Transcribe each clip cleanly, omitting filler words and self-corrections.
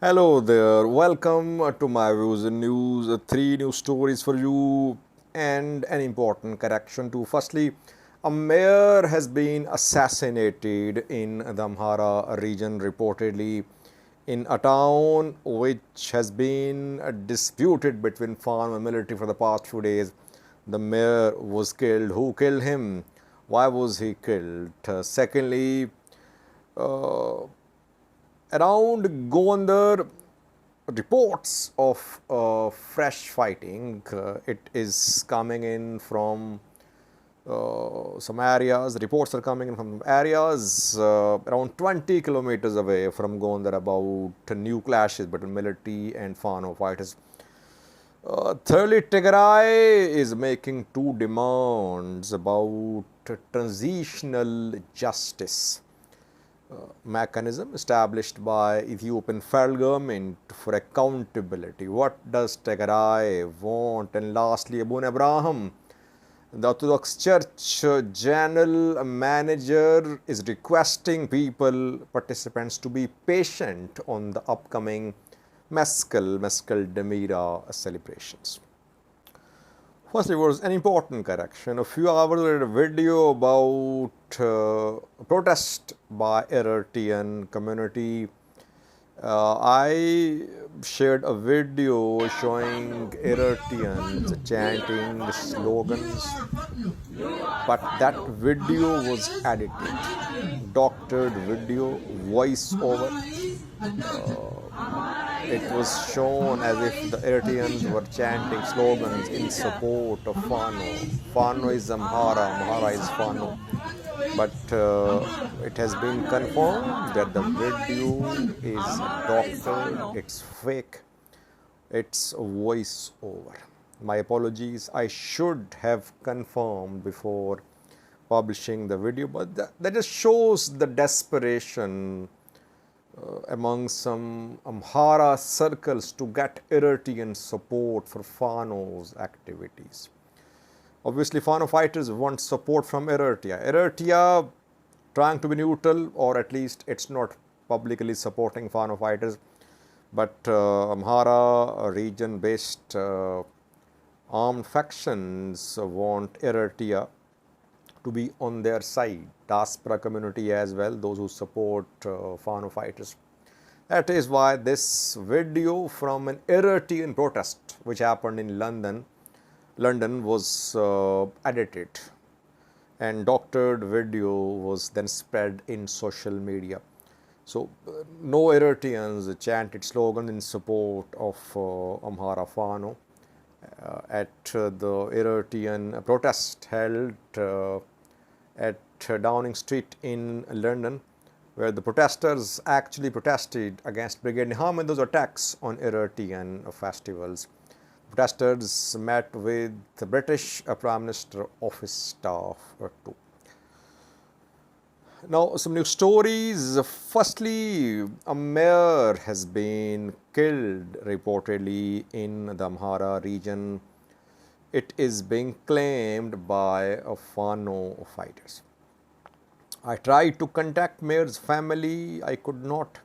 Hello there, welcome to my views and news. Three news stories for you and an important correction too. Firstly, a mayor has been assassinated in the Amhara region, reportedly in a town which has been disputed between farm and military for the past few days. The mayor was killed. Who killed him? Why was he killed? Secondly, uh, around Gondar, reports of fresh fighting. It is coming in from some areas. Reports are coming in from areas around 20 kilometers away from Gondar about new clashes between military and Fano fighters. Thirdly, Tigray is making two demands about transitional justice mechanism established by Ethiopian federal government for accountability. What does Tigray want? And lastly, Abu Abraham, the Orthodox Church general manager, is requesting participants to be patient on the upcoming Mescal Demira celebrations. First, there was an important correction. A few hours later, a video about protest by Eritrean community. I shared a video showing Eritreans chanting slogans, but that video was edited, doctored video, voice over. It was shown as if the Eritreans were chanting slogans in support of Fano. Fano is Amhara, Amhara is Fano. But it has been confirmed that the video is doctored, it's fake, it's voice over. My apologies, I should have confirmed before publishing the video, but that just shows the desperation among some Amhara circles to get Eritrean support for Fano's activities. Obviously, Fano fighters want support from Eritrea. Eritrea trying to be neutral, or at least it's not publicly supporting Fano fighters, but Amhara region-based armed factions want Eritrea to be on their side, diaspora community as well, those who support Fano fighters. That is why this video from an Eritrean protest which happened in London was edited, and doctored video was then spread in social media. So no Eritreans chanted slogans in support of Amhara Fano at the Eritrean protest held at Downing Street in London, where the protesters actually protested against Brigade Nihamid's attacks on Eritrean festivals. Protesters met with the British Prime Minister office staff too. Now, some new stories. Firstly, a mayor has been killed reportedly in the Amhara region. It is being claimed by Fano fighters. I tried to contact mayor's family. I could not.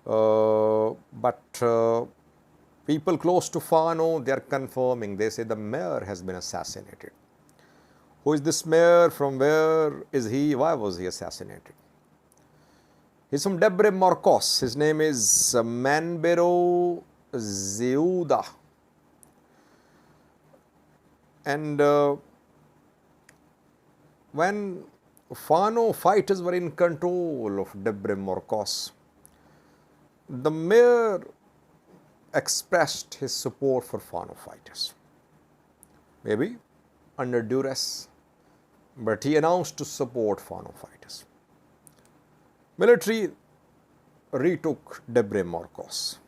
But people close to Fano, they are confirming. They say the mayor has been assassinated. Who is this mayor? From where is he? Why was he assassinated? He's from Debre Marcos. His name is Manbero Zeuda. And when Fano fighters were in control of Debre Marcos, the mayor expressed his support for Fano fighters. Maybe under duress, but he announced to support Fano fighters. Military retook Debre Marcos,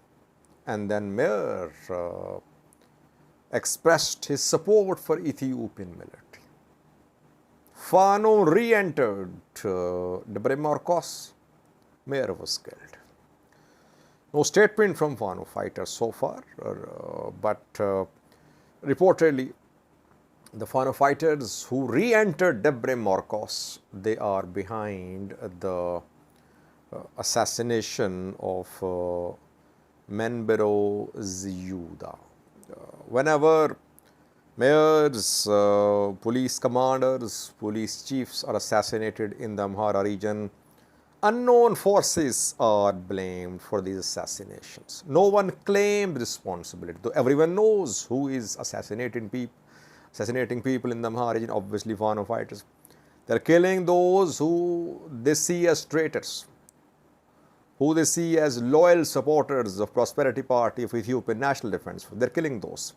and then mayor expressed his support for Ethiopian military. Fano re-entered Debre Marcos, mayor was killed. No statement from Fano fighters so far, but reportedly the Fano fighters who re-entered Debre Marcos, they are behind the assassination of Menbero Ziyuda. Whenever mayors, police commanders, police chiefs are assassinated in the Amhara region, unknown forces are blamed for these assassinations. No one claimed responsibility, though everyone knows who is assassinating people in the Amhara region, obviously Fano fighters. They are killing those who they see as traitors, who they see as loyal supporters of Prosperity Party of Ethiopian National Defense. They are killing those.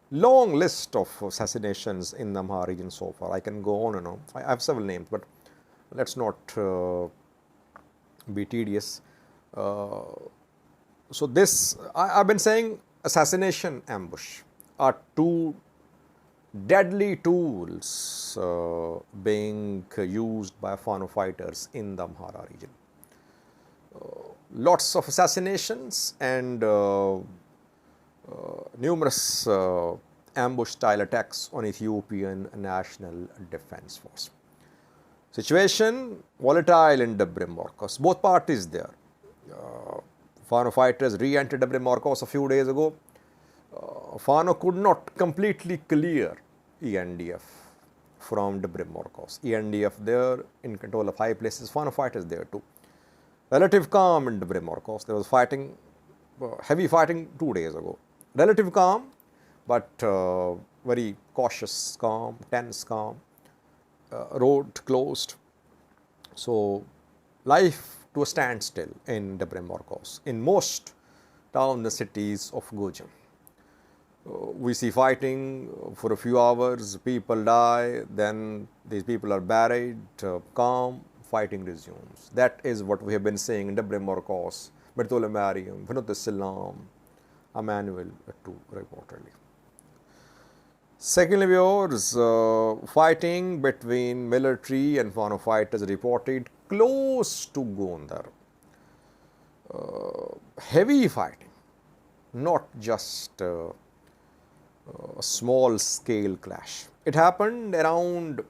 Long list of assassinations in the Amhara region so far. I can go on and on. I have several names, but let's not be tedious. So this, I've been saying assassination, ambush are two deadly tools being used by Fano fighters in the Amhara region. Lots of assassinations and numerous ambush-style attacks on Ethiopian National Defense Force. Situation volatile in Debre Marcos. Both parties there. Fano fighters re-entered Debre Marcos a few days ago. Fano could not completely clear ENDF from Debre Marcos. ENDF there in control of high places. Fano fighters there too. Relative calm in Debre Marcos. There was fighting, heavy fighting 2 days ago. Relative calm, but very cautious calm, tense calm. Road closed. So life to a standstill in Debre Marcos. In most towns and cities of Gojam. We see fighting for a few hours, people die, then these people are buried, calm, fighting resumes. That is what we have been saying in Debre Marcos, Bertola Mariam, Vinod Salam, Emmanuel too, reportedly. Secondly, viewers, fighting between military and Fano fighters reported close to Gondar. Heavy fighting, not just a small scale clash. It happened around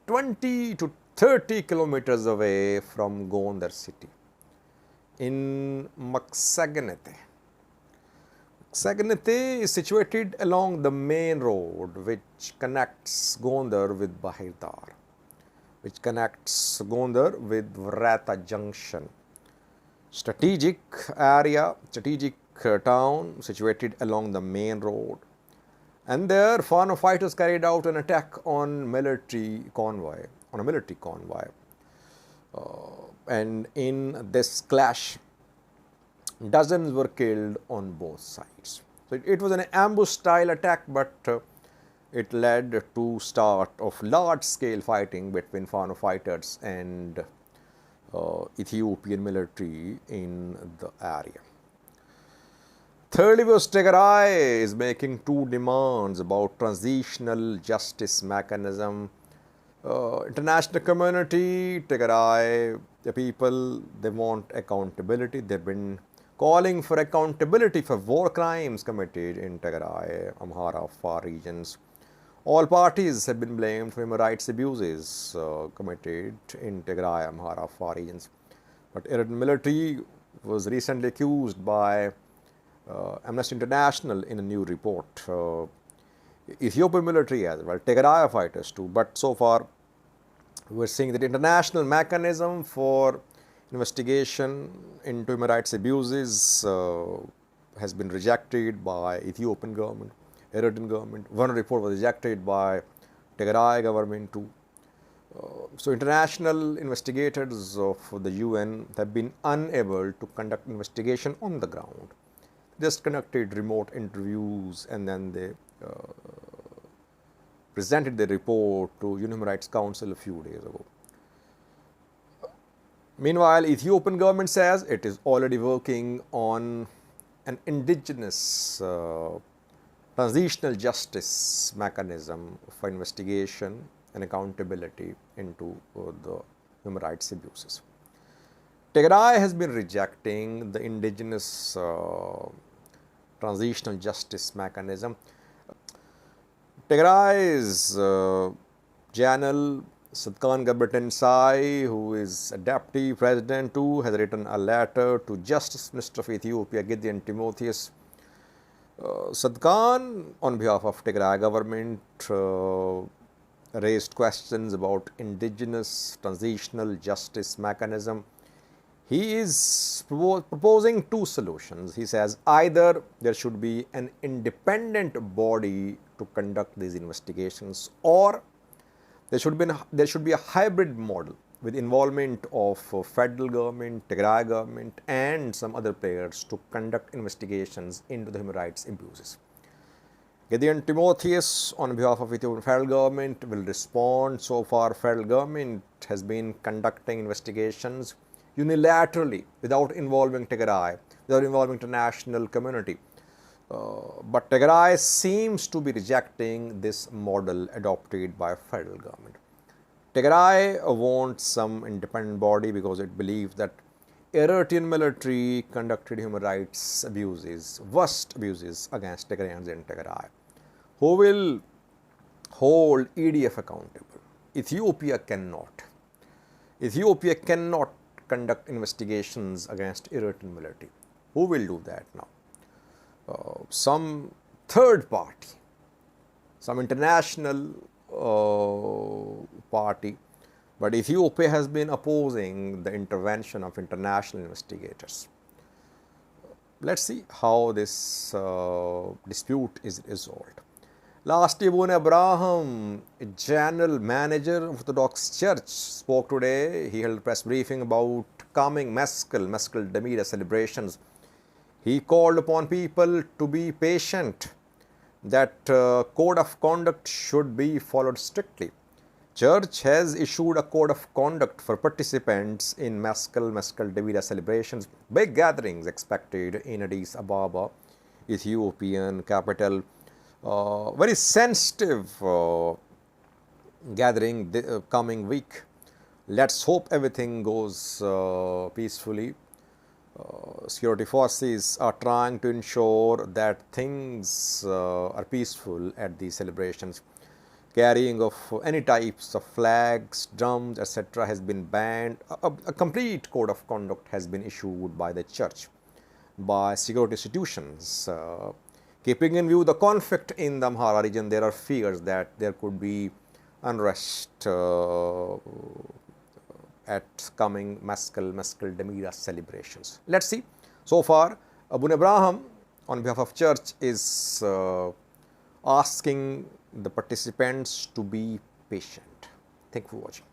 20 to 30 kilometers away from Gondar city in Maksaganete. Saganete is situated along the main road which connects Gondar with Bahirdar, which connects Gondar with Vrata Junction. Strategic area, strategic town situated along the main road. And there, Fano fighters carried out an attack on military convoy, and in this clash, dozens were killed on both sides. So it was an ambush-style attack, but it led to start of large-scale fighting between Fano fighters and Ethiopian military in the area. Thirdly, Tigray is making two demands about transitional justice mechanism. International community, Tigray, the people, they want accountability. They've been calling for accountability for war crimes committed in Tigray, Amhara, Afar regions. All parties have been blamed for human rights abuses committed in Tigray, Amhara, Afar regions. But Iranian military was recently accused by Amnesty International in a new report. Ethiopian military as well, Tigray fighters too. But so far, we're seeing that international mechanism for investigation into human rights abuses has been rejected by Ethiopian government, Eritrean government. One report was rejected by Tigray government too. So international investigators of the UN have been unable to conduct investigation on the ground. Just conducted remote interviews and then they presented the report to Human Rights Council a few days ago. Meanwhile, Ethiopian government says it is already working on an indigenous transitional justice mechanism for investigation and accountability into the human rights abuses. Tigray has been rejecting the indigenous transitional justice mechanism. Tigray's channel Sadkan Gabretensai, who is a deputy president too, has written a letter to Justice Minister of Ethiopia, Gideon Timotheus. Sadkan, on behalf of Tigray government, raised questions about indigenous transitional justice mechanism. He is proposing two solutions. He says either there should be an independent body to conduct these investigations, or there should be a hybrid model with involvement of federal government, Tigray government, and some other players to conduct investigations into the human rights abuses. Gideon Timotheus, on behalf of Ethiopian federal government, will respond. So far, federal government has been conducting investigations unilaterally without involving Tigray, without involving international community. But Tigray seems to be rejecting this model adopted by federal government. Tigray wants some independent body because it believes that Eritrean military conducted human rights abuses, worst abuses against Tigrayans in Tigray. Who will hold EDF accountable? Ethiopia cannot. Ethiopia cannot conduct investigations against Eritrean military. Who will do that now? Some third party, some international party, but Ethiopia has been opposing the intervention of international investigators. Let's see how this dispute is resolved. Last, Ibn Abraham, general manager of Orthodox Church, spoke today. He held a press briefing about coming Meskel Demira celebrations. He called upon people to be patient, that code of conduct should be followed strictly. Church has issued a code of conduct for participants in Meskel Demira celebrations. Big gatherings expected in Addis Ababa, Ethiopian capital. Very sensitive gathering coming week. Let's hope everything goes peacefully. Security forces are trying to ensure that things are peaceful at these celebrations. Carrying of any types of flags, drums, etc. has been banned. A complete code of conduct has been issued by the church, by security institutions. Keeping in view the conflict in the Amhara region, there are fears that there could be unrest at coming Meskel Demira celebrations. Let's see. So far, Abu Abraham, on behalf of church, is asking the participants to be patient. Thank you for watching.